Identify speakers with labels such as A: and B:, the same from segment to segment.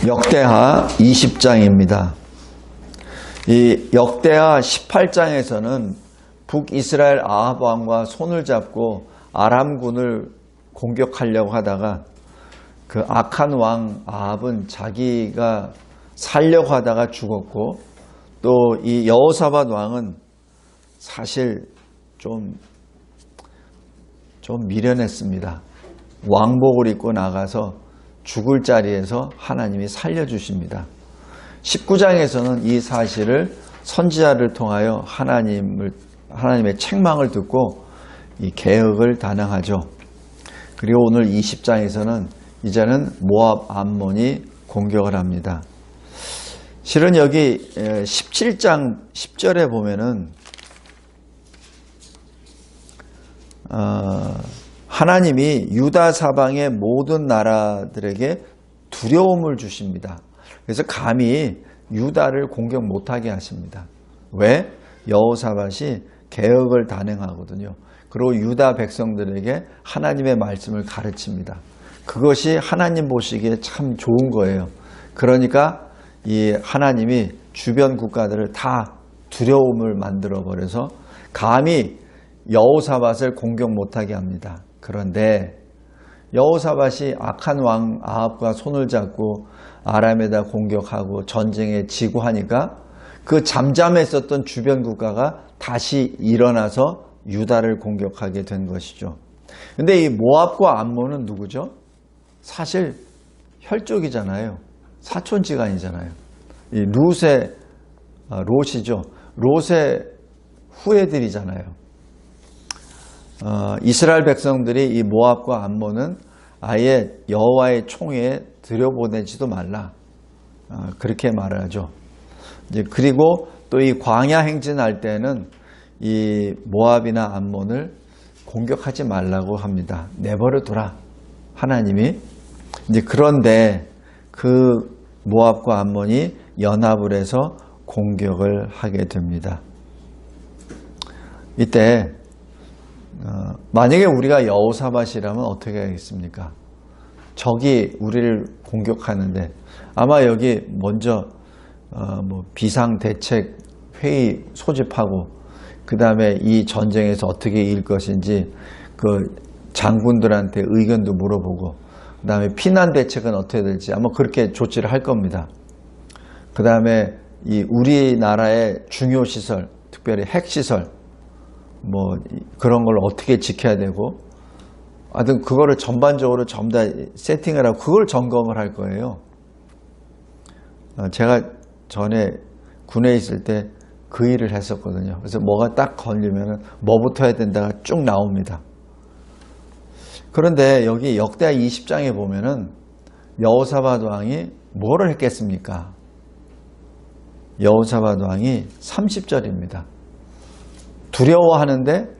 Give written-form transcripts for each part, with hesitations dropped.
A: 역대하 20장입니다. 이 역대하 18장에서는 북이스라엘 아합 왕과 손을 잡고 아람군을 공격하려고 하다가 그 악한 왕 아합은 자기가 살려고 하다가 죽었고, 또 이 여호사밧 왕은 사실 좀 미련했습니다. 왕복을 입고 나가서 죽을 자리에서 하나님이 살려주십니다. 19장에서는 이 사실을 선지자를 통하여 하나님의 책망을 듣고 이 개혁을 단행하죠. 그리고 오늘 20장에서는 이제는 모압 암몬이 공격을 합니다. 실은 여기 17장 10절에 보면은 하나님이 유다 사방의 모든 나라들에게 두려움을 주십니다. 그래서 감히 유다를 공격 못하게 하십니다. 왜? 여호사밧이 개혁을 단행하거든요. 그리고 유다 백성들에게 하나님의 말씀을 가르칩니다. 그것이 하나님 보시기에 참 좋은 거예요. 그러니까 이 하나님이 주변 국가들을 다 두려움을 만들어 버려서 감히 여호사밧을 공격 못하게 합니다. 그런데 여호사밧이 악한 왕 아합과 손을 잡고 아람에다 공격하고 전쟁에 지고 하니까 그 잠잠했었던 주변 국가가 다시 일어나서 유다를 공격하게 된 것이죠. 근데 이 모압과 암몬은 누구죠? 사실 혈족이잖아요. 사촌지간이잖아요. 이 롯이죠. 롯의 후예들이잖아요. 이스라엘 백성들이 이 모압과 암몬은 아예 여호와의 총회에 들여보내지도 말라, 그렇게 말하죠. 이제 그리고 또 이 광야 행진할 때는 이 모압이나 암몬을 공격하지 말라고 합니다. 내버려 두라, 하나님이. 이제 그런데 그 모압과 암몬이 연합을 해서 공격을 하게 됩니다. 이때 만약에 우리가 여호사밧이라면 어떻게 하겠습니까? 적이 우리를 공격하는데 아마 여기 먼저 비상대책 회의 소집하고, 그 다음에 이 전쟁에서 어떻게 이길 것인지 그 장군들한테 의견도 물어보고, 그 다음에 피난 대책은 어떻게 될지 아마 그렇게 조치를 할 겁니다. 그 다음에 이 우리나라의 중요 시설, 특별히 핵시설, 그런 걸 어떻게 지켜야 되고, 하여튼 그거를 전반적으로 전부 다 세팅을 하고 그걸 점검을 할 거예요. 제가 전에 군에 있을 때 그 일을 했었거든요. 그래서 뭐가 딱 걸리면은 뭐부터 해야 된다가 쭉 나옵니다. 그런데 여기 역대하 20장에 보면은 여호사밧 왕이 뭐를 했겠습니까? 여호사밧 왕이 30절입니다. 두려워하는데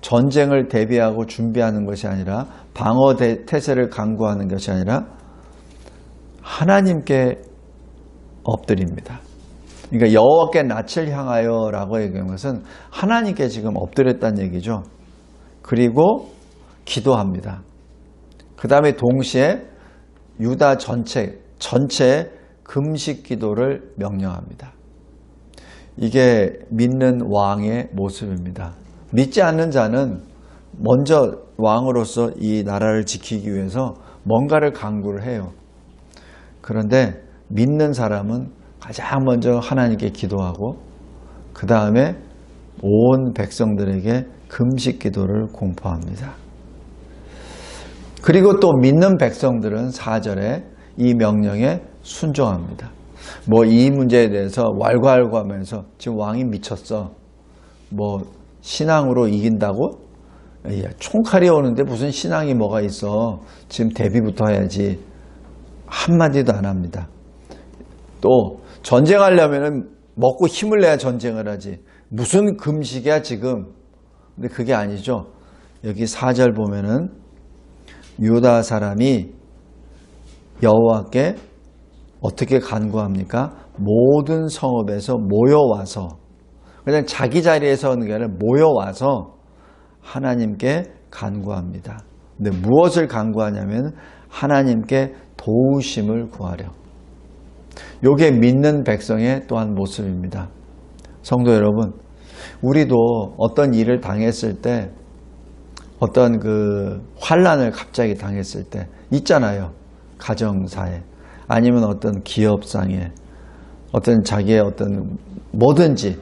A: 전쟁을 대비하고 준비하는 것이 아니라, 방어 태세를 강구하는 것이 아니라 하나님께 엎드립니다. 그러니까 여호와께 낯을 향하여 라고 얘기한 것은 하나님께 지금 엎드렸다는 얘기죠. 그리고 기도합니다. 그 다음에 동시에 유다 전체 금식 기도를 명령합니다. 이게 믿는 왕의 모습입니다. 믿지 않는 자는 먼저 왕으로서 이 나라를 지키기 위해서 뭔가를 강구를 해요. 그런데 믿는 사람은 가장 먼저 하나님께 기도하고, 그 다음에 온 백성들에게 금식 기도를 공포합니다. 그리고 또 믿는 백성들은 4절에 이 명령에 순종합니다. 이 문제에 대해서 왈가왈부하면서 지금 왕이 미쳤어, 신앙으로 이긴다고? 총칼이 오는데 무슨 신앙이 뭐가 있어, 지금 대비부터 해야지, 한마디도 안 합니다. 또 전쟁하려면 먹고 힘을 내야 전쟁을 하지, 무슨 금식이야 지금. 근데 그게 아니죠. 여기 4절 보면은 유다 사람이 여호와께 어떻게 간구합니까? 모든 성읍에서 모여와서, 그냥 자기 자리에서 하는 게 아니라 모여와서 하나님께 간구합니다. 근데 무엇을 간구하냐면 하나님께 도우심을 구하려. 요게 믿는 백성의 또한 모습입니다. 성도 여러분, 우리도 어떤 일을 당했을 때, 어떤 그 환난을 갑자기 당했을 때 있잖아요. 가정사에, 아니면 어떤 기업상에, 어떤 자기의 어떤 뭐든지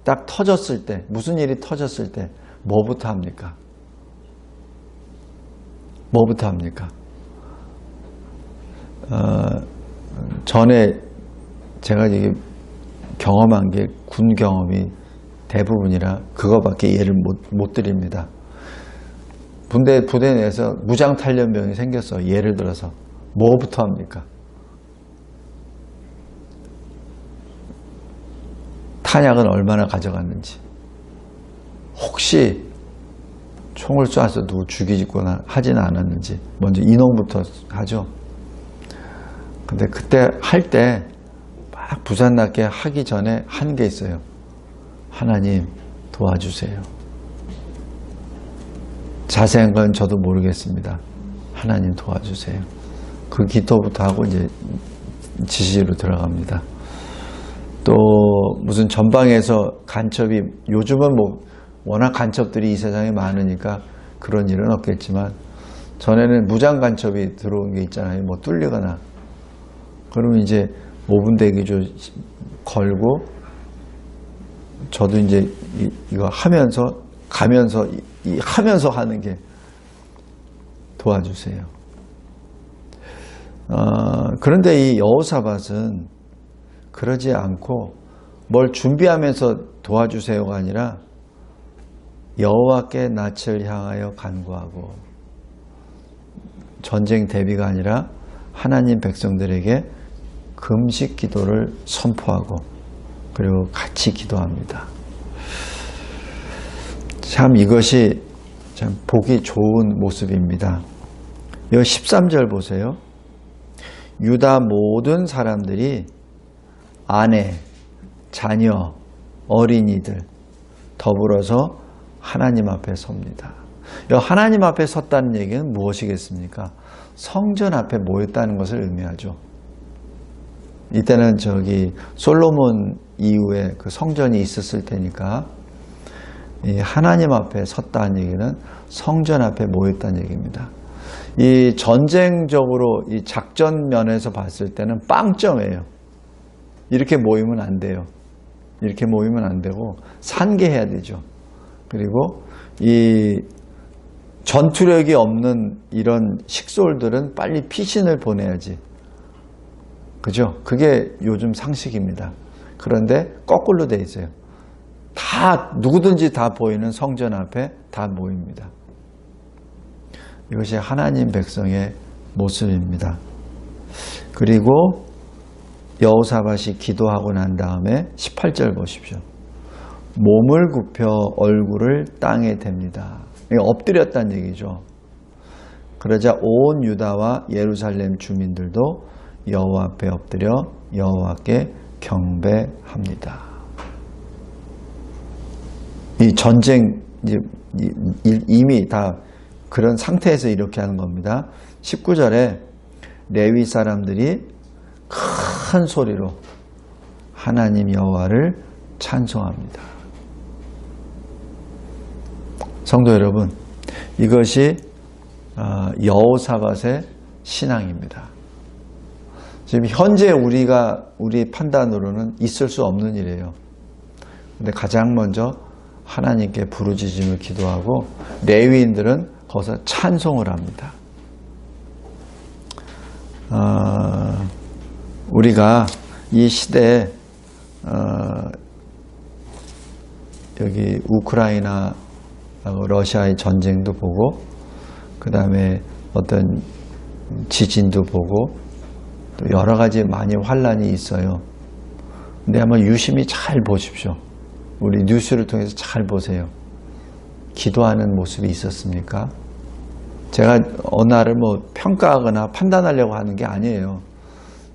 A: 딱 터졌을 때, 무슨 일이 터졌을 때 뭐부터 합니까? 뭐부터 합니까? 전에 제가 이게 경험한 게 군 경험이 대부분이라 그거밖에 예를 못 드립니다. 부대 내에서 무장탈련병이 생겼어. 예를 들어서 뭐부터 합니까? 탄약은 얼마나 가져갔는지, 혹시 총을 쏴서 누구 죽이거나 하지는 않았는지 먼저 인원부터 하죠. 근데 그때 할 때 막 부산났게 하기 전에 한 게 있어요. 하나님 도와주세요. 자세한 건 저도 모르겠습니다. 하나님 도와주세요. 그 기도부터 하고 이제 지시로 들어갑니다. 또 무슨 전방에서 간첩이, 요즘은 뭐 워낙 간첩들이 이 세상에 많으니까 그런 일은 없겠지만, 전에는 무장 간첩이 들어온 게 있잖아요. 뭐 뚫리거나. 그러면 이제 5분 대기조 걸고, 저도 이제 이거 하면서 가면서 하면서 하는 게 도와주세요. 그런데 이 여호사밧은 그러지 않고 뭘 준비하면서 도와주세요가 아니라 여호와께 낯을 향하여 간구하고, 전쟁 대비가 아니라 하나님 백성들에게 금식 기도를 선포하고, 그리고 같이 기도합니다. 참 이것이 참 보기 좋은 모습입니다. 이 13절 보세요. 유다 모든 사람들이 아내, 자녀, 어린이들 더불어서 하나님 앞에 섭니다. 하나님 앞에 섰다는 얘기는 무엇이겠습니까? 성전 앞에 모였다는 것을 의미하죠. 이때는 솔로몬 이후에 그 성전이 있었을 테니까, 이 하나님 앞에 섰다는 얘기는 성전 앞에 모였다는 얘기입니다. 이 전쟁적으로 이 작전 면에서 봤을 때는 빵점이에요. 이렇게 모이면 안 돼요. 이렇게 모이면 안 되고 산계해야 되죠. 그리고 이 전투력이 없는 이런 식솔들은 빨리 피신을 보내야지. 그죠? 그게 요즘 상식입니다. 그런데 거꾸로 돼 있어요. 다 누구든지 다 보이는 성전 앞에 다 모입니다. 이것이 하나님 백성의 모습입니다. 그리고 여호사밧이 기도하고 난 다음에 18절 보십시오. 몸을 굽혀 얼굴을 땅에 댑니다. 엎드렸다는 얘기죠. 그러자 온 유다와 예루살렘 주민들도 여호와 앞에 엎드려 여호와께 경배합니다. 이 전쟁 이미 다 그런 상태에서 이렇게 하는 겁니다. 19절에 레위 사람들이 큰 소리로 하나님 여호와를 찬송합니다. 성도 여러분, 이것이 여호사밧의 신앙입니다. 지금 현재 우리 판단으로는 있을 수 없는 일이에요. 근데 가장 먼저 하나님께 부르짖음을 기도하고, 레위인들은 거기서 찬송을 합니다. 우리가 이 시대에 여기 우크라이나하고 러시아의 전쟁도 보고, 그 다음에 어떤 지진도 보고, 또 여러 가지 많이 환란이 있어요. 근데 한번 유심히 잘 보십시오. 우리 뉴스를 통해서 잘 보세요. 기도하는 모습이 있었습니까? 제가 어느 날을 뭐 평가하거나 판단하려고 하는 게 아니에요.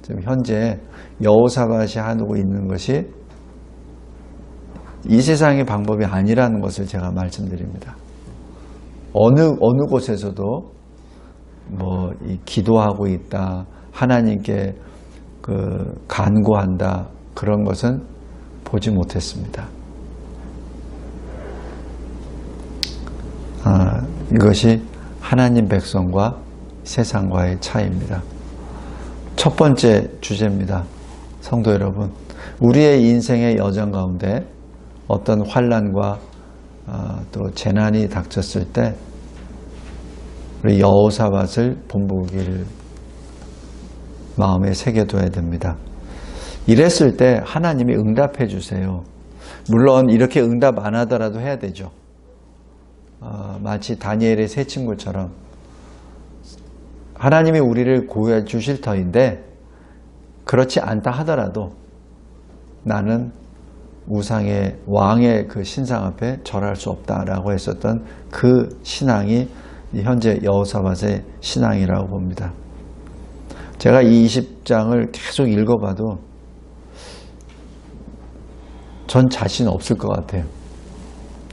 A: 지금 현재 여호사밧이 하고 있는 것이 이 세상의 방법이 아니라는 것을 제가 말씀드립니다. 어느 곳에서도 뭐 이 기도하고 있다, 하나님께 간구한다, 그런 것은 보지 못했습니다. 이것이 하나님 백성과 세상과의 차이입니다. 첫 번째 주제입니다. 성도 여러분, 우리의 인생의 여정 가운데 어떤 환난과 또 재난이 닥쳤을 때 우리 여호사밧을 본보기를 마음에 새겨둬야 됩니다. 이랬을 때 하나님이 응답해 주세요. 물론 이렇게 응답 안 하더라도 해야 되죠. 마치 다니엘의 세 친구처럼 하나님이 우리를 구해 주실 터인데 그렇지 않다 하더라도 나는 우상의 왕의 그 신상 앞에 절할 수 없다라고 했었던 그 신앙이 현재 여호사밧의 신앙이라고 봅니다. 제가 이 20장을 계속 읽어봐도 전 자신 없을 것 같아요.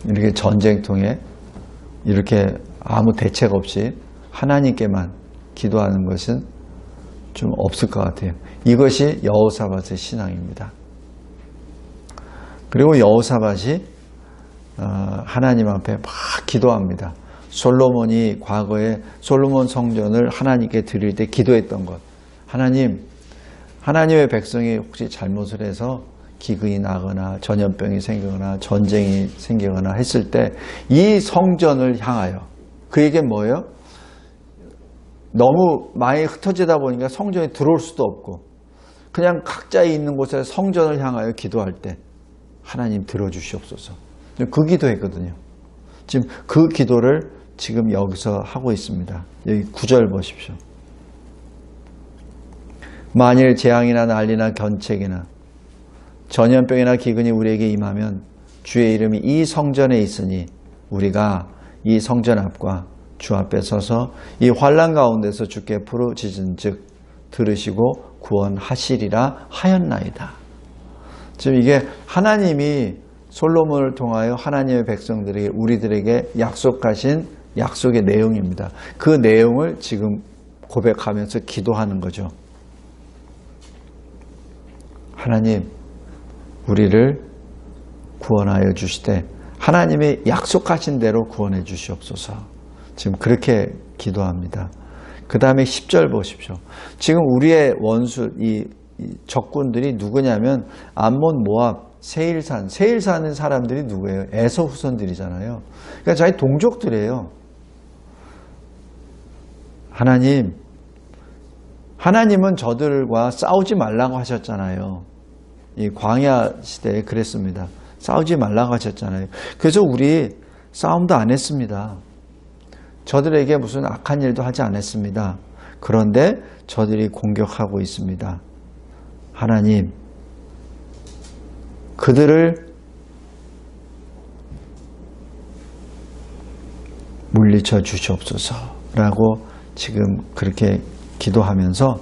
A: 이렇게 전쟁통에 이렇게 아무 대책 없이 하나님께만 기도하는 것은 좀 없을 것 같아요. 이것이 여호사밧의 신앙입니다. 그리고 여호사밧이 하나님 앞에 막 기도합니다. 솔로몬이 과거에 솔로몬 성전을 하나님께 드릴 때 기도했던 것. 하나님의 백성이 혹시 잘못을 해서 기근이 나거나 전염병이 생기거나 전쟁이 생기거나 했을 때 이 성전을 향하여, 그에게 뭐예요? 너무 많이 흩어지다 보니까 성전에 들어올 수도 없고 그냥 각자에 있는 곳에 성전을 향하여 기도할 때 하나님 들어주시옵소서. 그 기도했거든요. 지금 그 기도를 지금 여기서 하고 있습니다. 여기 9절 보십시오. 만일 재앙이나 난리나 견책이나 전염병이나 기근이 우리에게 임하면 주의 이름이 이 성전에 있으니 우리가 이 성전 앞과 주 앞에 서서 이 환난 가운데서 주께 부르짖은즉 들으시고 구원하시리라 하였나이다. 지금 이게 하나님이 솔로몬을 통하여 하나님의 백성들에게, 우리들에게 약속하신 약속의 내용입니다. 그 내용을 지금 고백하면서 기도하는 거죠. 하나님, 우리를 구원하여 주시되 하나님이 약속하신 대로 구원해 주시옵소서. 지금 그렇게 기도합니다. 그 다음에 10절 보십시오. 지금 우리의 원수, 이 적군들이 누구냐면 암몬, 모압, 세일산. 세일사는 사람들이 누구예요? 에서 후손들이잖아요. 그러니까 자기 동족들이에요. 하나님은 저들과 싸우지 말라고 하셨잖아요. 이 광야 시대에 그랬습니다. 싸우지 말라고 하셨잖아요. 그래서 우리 싸움도 안 했습니다. 저들에게 무슨 악한 일도 하지 않았습니다. 그런데 저들이 공격하고 있습니다. 하나님, 그들을 물리쳐 주시옵소서라고 지금 그렇게 기도하면서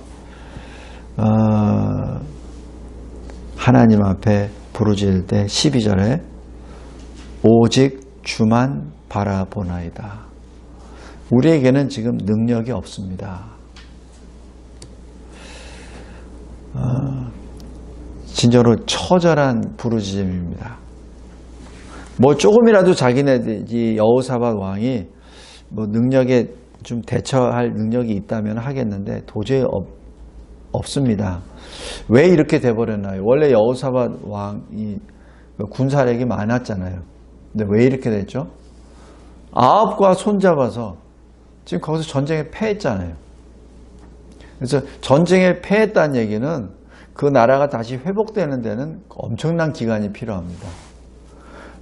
A: 하나님 앞에 부르짖을 때 12절에 오직 주만 바라보나이다. 우리에게는 지금 능력이 없습니다. 진짜로 처절한 부르짖음입니다. 뭐 조금이라도 자기네들이 여호사밧 왕이 뭐 능력에 좀 대처할 능력이 있다면 하겠는데 도저히 없습니다. 왜 이렇게 돼버렸나요? 원래 여호사밧 왕이 군사력이 많았잖아요. 근데 왜 이렇게 됐죠? 아합과 손잡아서 지금 거기서 전쟁에 패했잖아요. 그래서 전쟁에 패했다는 얘기는 그 나라가 다시 회복되는 데는 엄청난 기간이 필요합니다.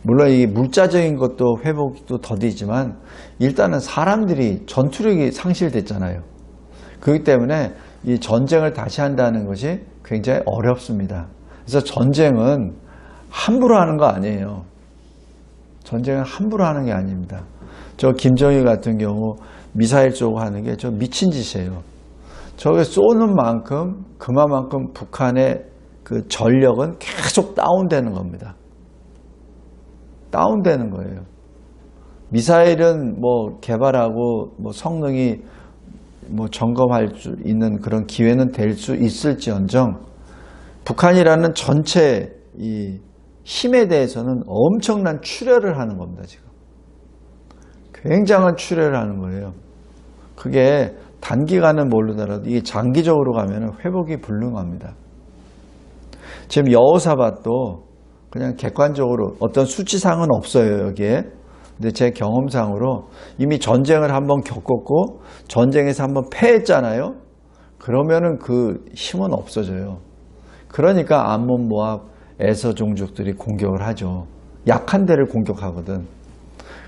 A: 물론 이 물자적인 것도 회복도 더디지만 일단은 사람들이 전투력이 상실됐잖아요. 그렇기 때문에 이 전쟁을 다시 한다는 것이 굉장히 어렵습니다. 그래서 전쟁은 함부로 하는 거 아니에요. 전쟁은 함부로 하는 게 아닙니다. 저 김정일 같은 경우 미사일 쏘고 하는 게 저 미친 짓이에요. 저게 쏘는 만큼 그만큼 북한의 그 전력은 계속 다운되는 겁니다. 다운되는 거예요. 미사일은 뭐 개발하고 뭐 성능이 뭐 점검할 수 있는 그런 기회는 될 수 있을지언정 북한이라는 전체 이 힘에 대해서는 엄청난 출혈을 하는 겁니다. 지금 굉장한 출혈을 하는 거예요. 그게 단기간은 모르더라도 이게 장기적으로 가면 회복이 불능합니다. 지금 여호사밧도 그냥 객관적으로 어떤 수치상은 없어요, 여기에. 근데 제 경험상으로 이미 전쟁을 한번 겪었고 전쟁에서 한번 패했잖아요. 그러면은 그 힘은 없어져요. 그러니까 암몬 모압 에서 종족들이 공격을 하죠. 약한 데를 공격하거든.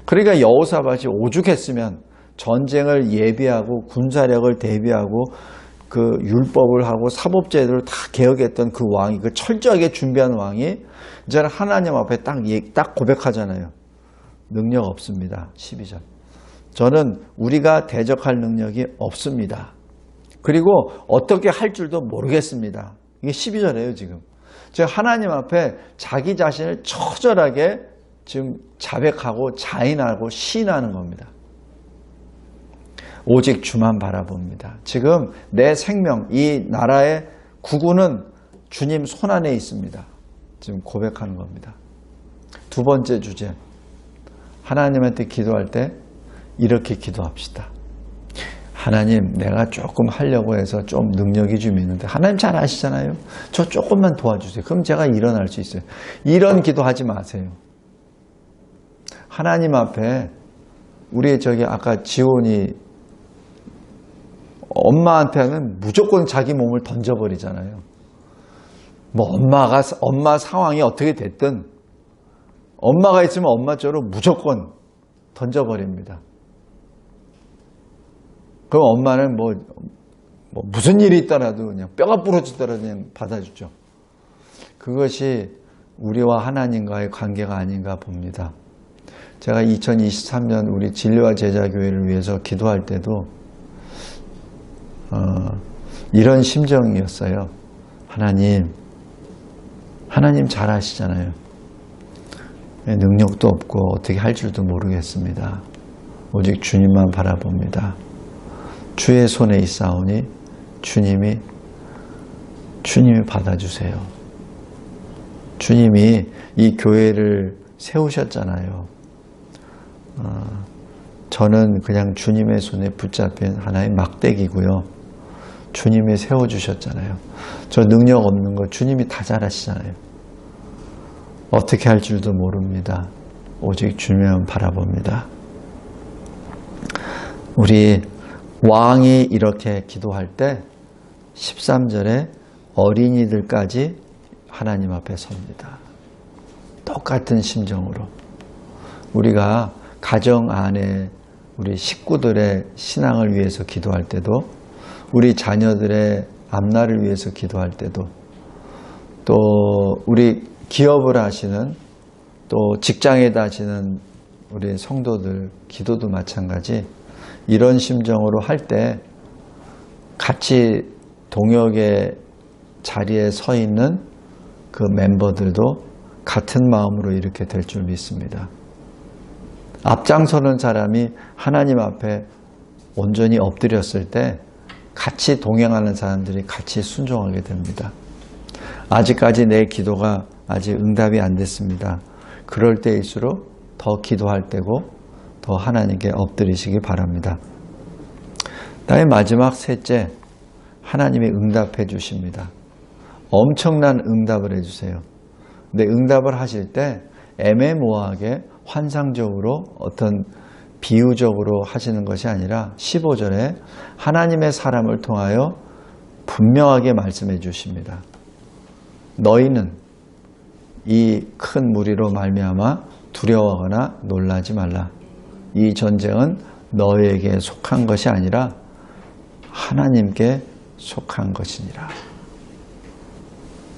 A: 그러니까 여호사밧이 오죽했으면 전쟁을 예비하고 군사력을 대비하고 그 율법을 하고 사법제도를 다 개혁했던 그 왕이, 그 철저하게 준비한 왕이 이제는 하나님 앞에 딱 고백하잖아요. 능력 없습니다. 12절. 저는 우리가 대적할 능력이 없습니다. 그리고 어떻게 할 줄도 모르겠습니다. 이게 12절이에요, 지금. 즉 하나님 앞에 자기 자신을 처절하게 지금 자백하고 자인하고 시인하는 겁니다. 오직 주만 바라봅니다. 지금 내 생명, 이 나라의 국운은 주님 손안에 있습니다. 지금 고백하는 겁니다. 두 번째 주제, 하나님한테 기도할 때 이렇게 기도합시다. 하나님, 내가 조금 하려고 해서 좀 능력이 좀 있는데 하나님 잘 아시잖아요. 저 조금만 도와주세요. 그럼 제가 일어날 수 있어요. 이런 기도하지 마세요. 하나님 앞에 우리 저기 아까 지온이 엄마한테는 무조건 자기 몸을 던져버리잖아요. 뭐 엄마 상황이 어떻게 됐든 엄마가 있으면 엄마 쪽으로 무조건 던져버립니다. 그럼 엄마는 뭐 무슨 일이 있더라도 그냥 뼈가 부러지더라도 그냥 받아주죠. 그것이 우리와 하나님과의 관계가 아닌가 봅니다. 제가 2023년 우리 진리와 제자교회를 위해서 기도할 때도 이런 심정이었어요. 하나님 잘 아시잖아요. 능력도 없고 어떻게 할 줄도 모르겠습니다. 오직 주님만 바라봅니다. 주의 손에 있사오니 주님이 받아주세요. 주님이 이 교회를 세우셨잖아요. 저는 그냥 주님의 손에 붙잡힌 하나의 막대기고요. 주님이 세워주셨잖아요. 저 능력 없는 거 주님이 다 잘하시잖아요. 어떻게 할 줄도 모릅니다. 오직 주님만 바라봅니다. 우리 왕이 이렇게 기도할 때 13절에 어린이들까지 하나님 앞에 섭니다. 똑같은 심정으로. 우리가 가정 안에 우리 식구들의 신앙을 위해서 기도할 때도, 우리 자녀들의 앞날을 위해서 기도할 때도, 또 우리 기업을 하시는, 또 직장에다 하시는 우리 성도들 기도도 마찬가지. 이런 심정으로 할 때 같이 동역의 자리에 서 있는 그 멤버들도 같은 마음으로 이렇게 될 줄 믿습니다. 앞장서는 사람이 하나님 앞에 온전히 엎드렸을 때 같이 동행하는 사람들이 같이 순종하게 됩니다. 아직까지 내 기도가 아직 응답이 안 됐습니다. 그럴 때일수록 더 기도할 때고 더 하나님께 엎드리시기 바랍니다. 다음에 마지막 셋째, 하나님이 응답해 주십니다. 엄청난 응답을 해주세요. 근데 응답을 하실 때 애매모호하게 환상적으로 어떤 비유적으로 하시는 것이 아니라 15절에 하나님의 사람을 통하여 분명하게 말씀해 주십니다. 너희는 이 큰 무리로 말미암아 두려워하거나 놀라지 말라. 이 전쟁은 너희에게 속한 것이 아니라 하나님께 속한 것이니라.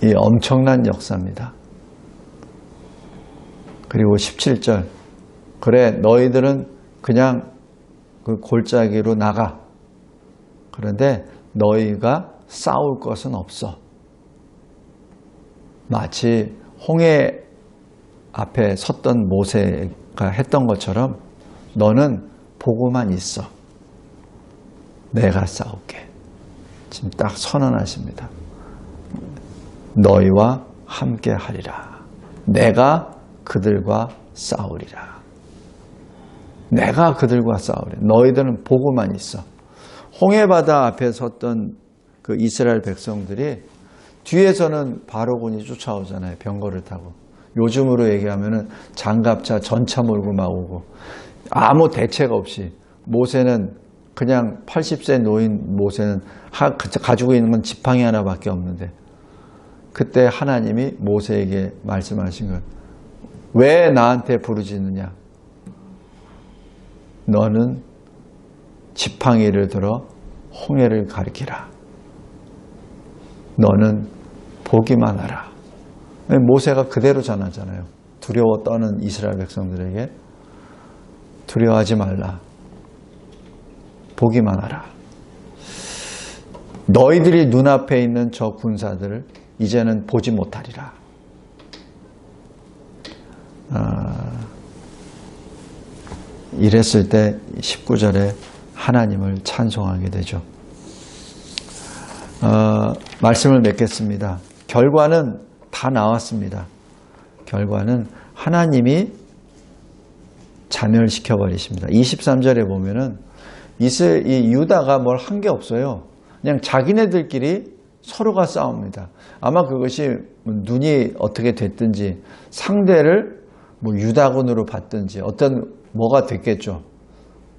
A: 이 엄청난 역사입니다. 그리고 17절, 그래 너희들은 그냥 그 골짜기로 나가. 그런데 너희가 싸울 것은 없어. 마치 홍해 앞에 섰던 모세가 했던 것처럼 너는 보고만 있어. 내가 싸울게. 지금 딱 선언하십니다. 너희와 함께 하리라. 내가 그들과 싸우리라. 내가 그들과 싸우리라. 너희들은 보고만 있어. 홍해바다 앞에 섰던 그 이스라엘 백성들이 뒤에서는 바로군이 쫓아오잖아요. 병거를 타고. 요즘으로 얘기하면은 장갑차, 전차 몰고 막 오고 아무 대책 없이 모세는 그냥 80세 노인 모세는 가지고 있는 건 지팡이 하나밖에 없는데 그때 하나님이 모세에게 말씀하신 것, 왜 나한테 부르짖느냐? 너는 지팡이를 들어 홍해를 가리키라. 너는 보기만 하라. 모세가 그대로 전하잖아요. 두려워 떠는 이스라엘 백성들에게 두려워하지 말라. 보기만 하라. 너희들이 눈앞에 있는 저 군사들을 이제는 보지 못하리라. 이랬을 때 19절에 하나님을 찬송하게 되죠. 말씀을 맺겠습니다. 결과는 다 나왔습니다. 결과는 하나님이 자멸시켜 버리십니다. 23절에 보면은 이 유다가 뭘 한 게 없어요. 그냥 자기네들끼리 서로가 싸웁니다. 아마 그것이 눈이 어떻게 됐든지 상대를 뭐 유다군으로 봤든지 어떤 뭐가 됐겠죠.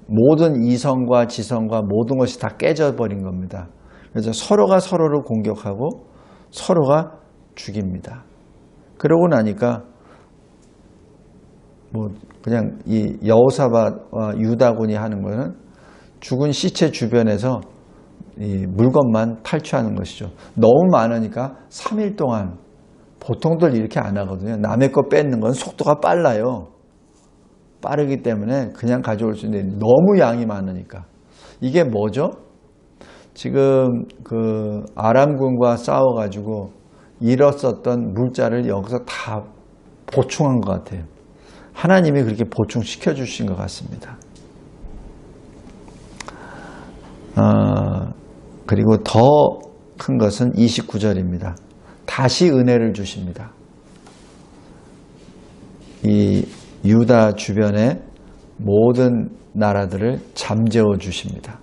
A: 모든 이성과 지성과 모든 것이 다 깨져버린 겁니다. 그래서 서로가 서로를 공격하고 서로가 죽입니다. 그러고 나니까 뭐 그냥 이 여호사밧과 유다군이 하는 거는 죽은 시체 주변에서 이 물건만 탈취하는 것이죠. 너무 많으니까 3일 동안 보통들 이렇게 안 하거든요. 남의 거 뺏는 건 속도가 빨라요. 빠르기 때문에 그냥 가져올 수 있는데 너무 양이 많으니까. 이게 뭐죠? 지금 그 아람군과 싸워가지고 잃었었던 물자를 여기서 다 보충한 것 같아요. 하나님이 그렇게 보충시켜 주신 것 같습니다. 그리고 더 큰 것은 29절입니다. 다시 은혜를 주십니다. 이 유다 주변의 모든 나라들을 잠재워 주십니다.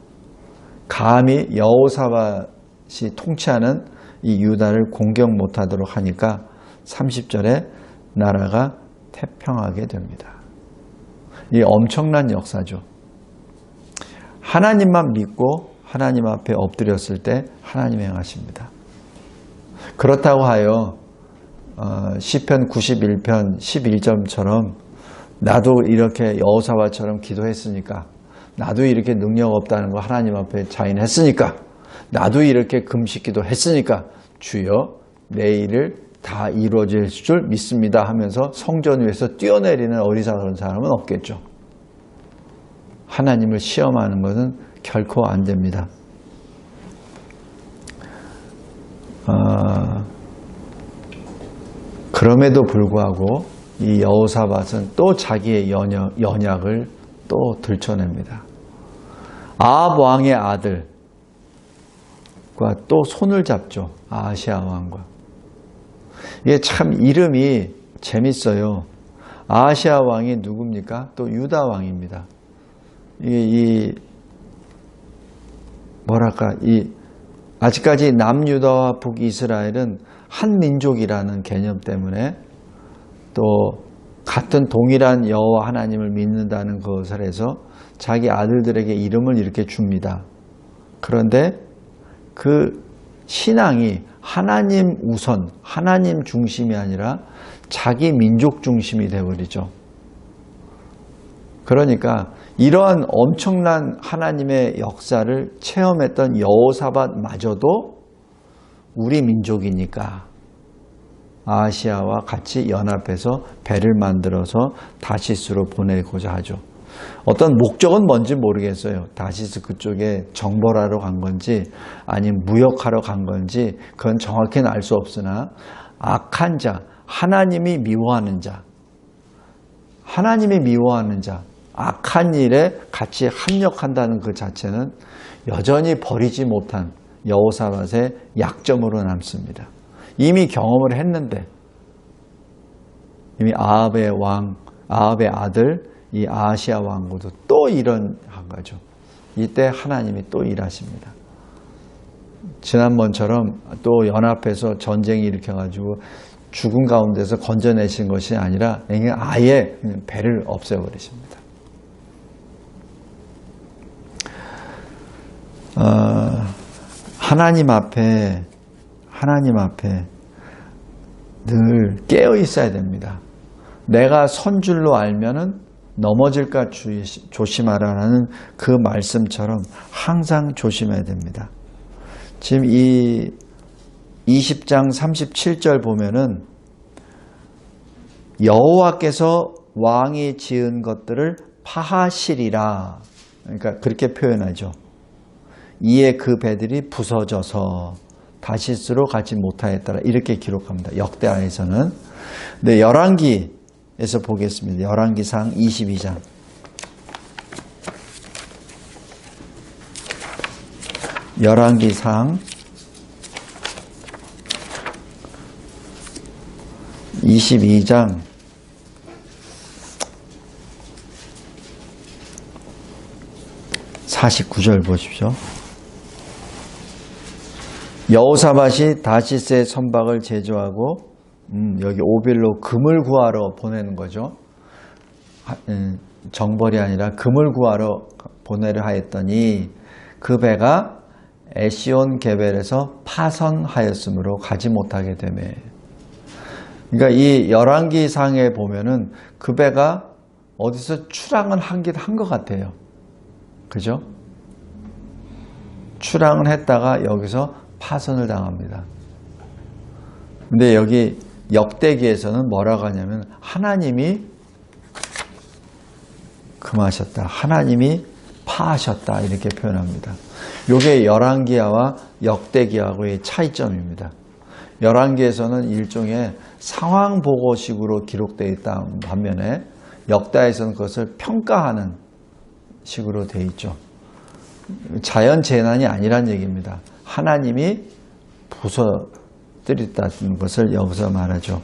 A: 감히 여호사밧이 통치하는 이 유다를 공격 못하도록 하니까 30절에 나라가 태평하게 됩니다. 이 엄청난 역사죠. 하나님만 믿고 하나님 앞에 엎드렸을 때 하나님 행하십니다. 그렇다고 하여 시편 91편 11절처럼 나도 이렇게 여호사밧처럼 기도했으니까, 나도 이렇게 능력 없다는 거 하나님 앞에 자인했으니까, 나도 이렇게 금식기도 했으니까 주여 내 일을 다 이루어질 줄 믿습니다 하면서 성전 위에서 뛰어내리는 어리석은 사람은 없겠죠. 하나님을 시험하는 것은 결코 안 됩니다. 그럼에도 불구하고 이 여호사밧은 또 자기의 연약을 또 들춰냅니다. 아합 왕의 아들과 또 손을 잡죠. 아하시아 왕과. 이게 참 이름이 재밌어요. 아하시아 왕이 누굽니까? 또 유다 왕입니다. 아직까지 남유다와 북이스라엘은 한 민족이라는 개념 때문에 또 같은 동일한 여호와 하나님을 믿는다는 것을 해서 자기 아들들에게 이름을 이렇게 줍니다. 그런데 그 신앙이 하나님 우선, 하나님 중심이 아니라 자기 민족 중심이 되어버리죠. 그러니까 이러한 엄청난 하나님의 역사를 체험했던 여호사밧마저도 우리 민족이니까 아하시아와 같이 연합해서 배를 만들어서 다시스로 보내고자 하죠. 어떤 목적은 뭔지 모르겠어요. 다시스 그쪽에 정벌하러 간 건지 아니면 무역하러 간 건지 그건 정확히는 알 수 없으나 악한 자, 하나님이 미워하는 자, 하나님이 미워하는 자, 악한 일에 같이 합력한다는 그 자체는 여전히 버리지 못한 여호사밧의 약점으로 남습니다. 이미 경험을 했는데, 이미 아합의 아들 이 아하시아 왕후도 또 이런 한 거죠. 이때 하나님이 또 일하십니다. 지난번처럼 또 연합해서 전쟁이 일으켜가지고 죽은 가운데서 건져내신 것이 아니라 아예 배를 없애버리십니다. 하나님 앞에 늘 깨어 있어야 됩니다. 내가 선 줄로 알면은 넘어질까 조심하라는 그 말씀처럼 항상 조심해야 됩니다. 지금 이 20장 37절 보면은 여호와께서 왕이 지은 것들을 파하시리라. 그러니까 그렇게 표현하죠. 이에 그 배들이 부서져서 다시스로 가지 못하였더라. 이렇게 기록합니다. 역대하에서는. 네, 열왕기에서 보겠습니다. 열왕기상 22장. 열왕기상 22장 49절 보십시오. 여호사밧이 다시스의 선박을 제조하고 여기 오빌로 금을 구하러 보내는 거죠. 정벌이 아니라 금을 구하러 보내려 하였더니 그 배가 에시온 게벨에서 파선하였으므로 가지 못하게 되매. 그러니까 이 열왕기상에 보면은 그 배가 어디서 출항을 하긴 한 것 같아요. 그죠? 출항을 했다가 여기서 파선을 당합니다. 근데 여기 역대기에서는 뭐라고 하냐면 하나님이 금하셨다. 하나님이 파하셨다. 이렇게 표현합니다. 이게 열왕기하와 역대기하고의 차이점입니다. 열왕기에서는 일종의 상황 보고식으로 기록되어 있다 반면에 역대에서는 그것을 평가하는 식으로 되어 있죠. 자연 재난이 아니란 얘기입니다. 하나님이 부서뜨렸다는 것을 여기서 말하죠.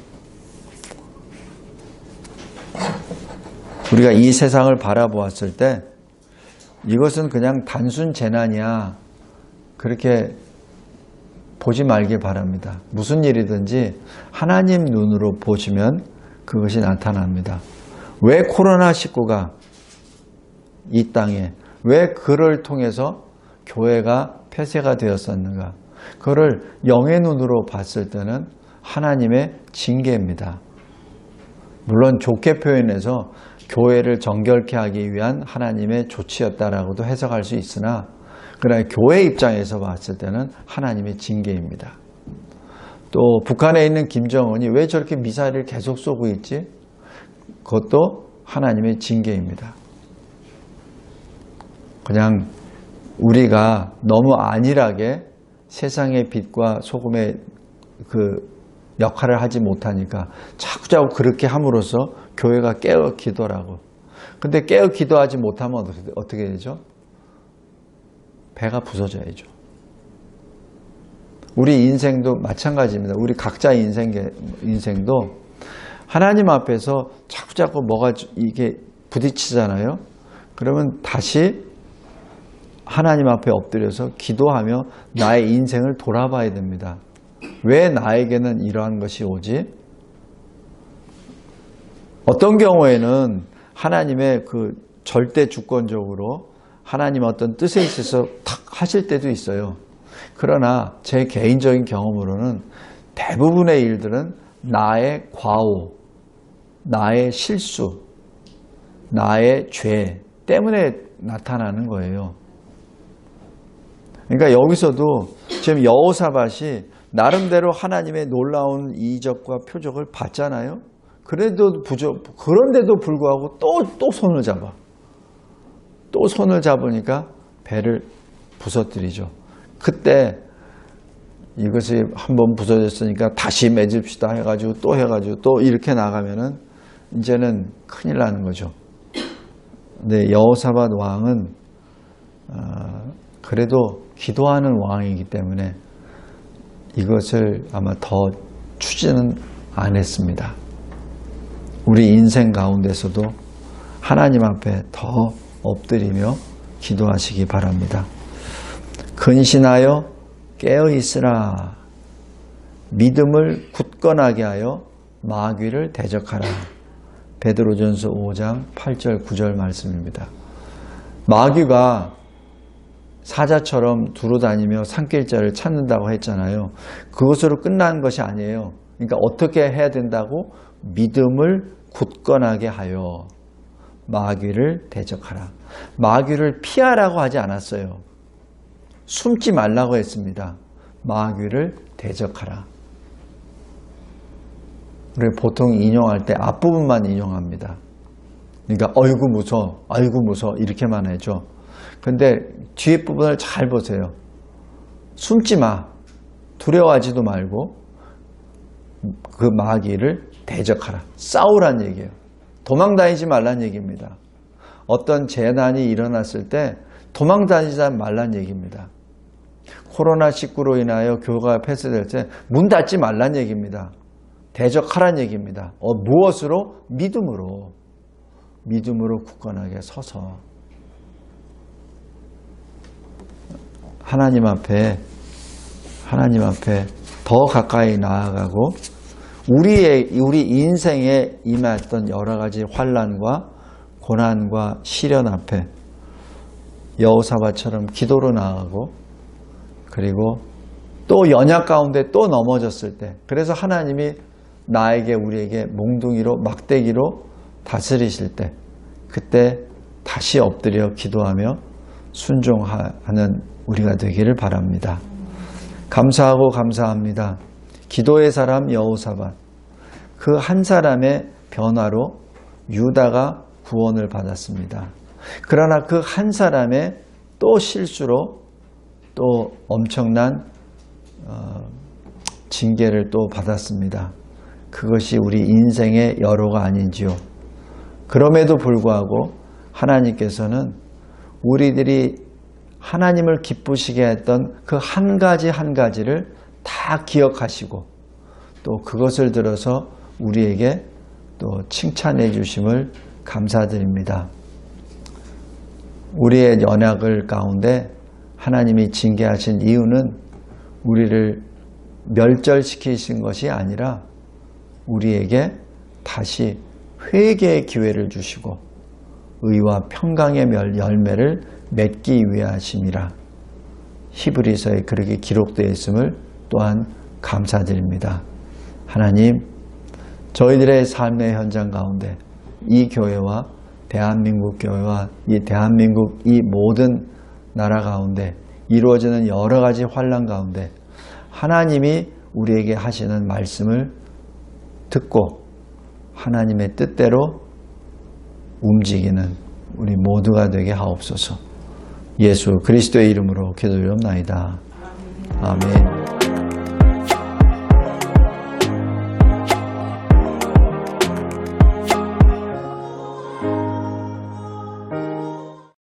A: 우리가 이 세상을 바라보았을 때 이것은 그냥 단순 재난이야. 그렇게 보지 말길 바랍니다. 무슨 일이든지 하나님 눈으로 보시면 그것이 나타납니다. 왜 코로나19가 이 땅에, 왜 그를 통해서 교회가 폐쇄가 되었었는가? 그거를 영의 눈으로 봤을 때는 하나님의 징계입니다. 물론 좋게 표현해서 교회를 정결케 하기 위한 하나님의 조치였다라고도 해석할 수 있으나 그러나 교회 입장에서 봤을 때는 하나님의 징계입니다. 또 북한에 있는 김정은이 왜 저렇게 미사일을 계속 쏘고 있지? 그것도 하나님의 징계입니다. 그냥 우리가 너무 안일하게 세상의 빛과 소금의 그 역할을 하지 못하니까 자꾸자꾸 그렇게 함으로써 교회가 깨어 기도라고. 근데 깨어 기도하지 못하면 어떻게 되죠? 배가 부서져야죠. 우리 인생도 마찬가지입니다. 우리 각자 인생도 하나님 앞에서 자꾸자꾸 뭐가 이게 부딪히잖아요. 그러면 다시 하나님 앞에 엎드려서 기도하며 나의 인생을 돌아봐야 됩니다. 왜 나에게는 이러한 것이 오지? 어떤 경우에는 하나님의 그 절대 주권적으로 하나님 어떤 뜻에 있어서 탁 하실 때도 있어요. 그러나 제 개인적인 경험으로는 대부분의 일들은 나의 과오, 나의 실수, 나의 죄 때문에 나타나는 거예요. 그러니까 여기서도 지금 여호사밧이 나름대로 하나님의 놀라운 이적과 표적을 봤잖아요. 그런데도 불구하고 또 손을 잡아. 또 손을 잡으니까 배를 부서뜨리죠. 그때 이것이 한번 부서졌으니까 다시 맺읍시다 해가지고 또 이렇게 나가면은 이제는 큰일 나는 거죠. 네, 여호사밧 왕은 그래도 기도하는 왕이기 때문에 이것을 아마 더 추진은 안 했습니다. 우리 인생 가운데서도 하나님 앞에 더 엎드리며 기도하시기 바랍니다. 근신하여 깨어 있으라. 믿음을 굳건하게 하여 마귀를 대적하라. 베드로전서 5장 8절 9절 말씀입니다. 마귀가 사자처럼 두루다니며 산길자를 찾는다고 했잖아요. 그것으로 끝난 것이 아니에요. 그러니까 어떻게 해야 된다고? 믿음을 굳건하게 하여 마귀를 대적하라. 마귀를 피하라고 하지 않았어요. 숨지 말라고 했습니다. 마귀를 대적하라. 우리 보통 인용할 때 앞부분만 인용합니다. 그러니까 어이구 무서워, 아이고 무서워 이렇게만 해줘. 근데 뒤에 부분을 잘 보세요. 숨지 마. 두려워하지도 말고 그 마귀를 대적하라. 싸우란 얘기예요. 도망다니지 말란 얘기입니다. 어떤 재난이 일어났을 때 도망다니지 말란 얘기입니다. 코로나19로 인하여 교회가 폐쇄될 때 문 닫지 말란 얘기입니다. 대적하란 얘기입니다. 무엇으로? 믿음으로. 믿음으로 굳건하게 서서 하나님 앞에 더 가까이 나아가고 우리 인생에 임했던 여러 가지 환난과 고난과 시련 앞에 여호사밧처럼 기도로 나아가고 그리고 또 연약 가운데 또 넘어졌을 때 그래서 하나님이 나에게 우리에게 몽둥이로 막대기로 다스리실 때 그때 다시 엎드려 기도하며 순종하는 우리가 되기를 바랍니다. 감사하고 감사합니다. 기도의 사람 여호사밧 그 한 사람의 변화로 유다가 구원을 받았습니다. 그러나 그 한 사람의 또 실수로 또 엄청난 징계를 또 받았습니다. 그것이 우리 인생의 여로가 아닌지요. 그럼에도 불구하고 하나님께서는 우리들이 하나님을 기쁘시게 했던 그 한 가지 한 가지를 다 기억하시고 또 그것을 들어서 우리에게 또 칭찬해 주심을 감사드립니다. 우리의 연약을 가운데 하나님이 징계하신 이유는 우리를 멸절시키신 것이 아니라 우리에게 다시 회개의 기회를 주시고 의와 평강의 열매를 맺기 위하심이라. 히브리서에 그렇게 기록되어 있음을 또한 감사드립니다. 하나님, 저희들의 삶의 현장 가운데 이 교회와 대한민국 교회와 이 대한민국 이 모든 나라 가운데 이루어지는 여러 가지 환난 가운데 하나님이 우리에게 하시는 말씀을 듣고 하나님의 뜻대로 움직이는 우리 모두가 되게 하옵소서. 예수 그리스도의 이름으로 기도드리옵나이다. 아멘.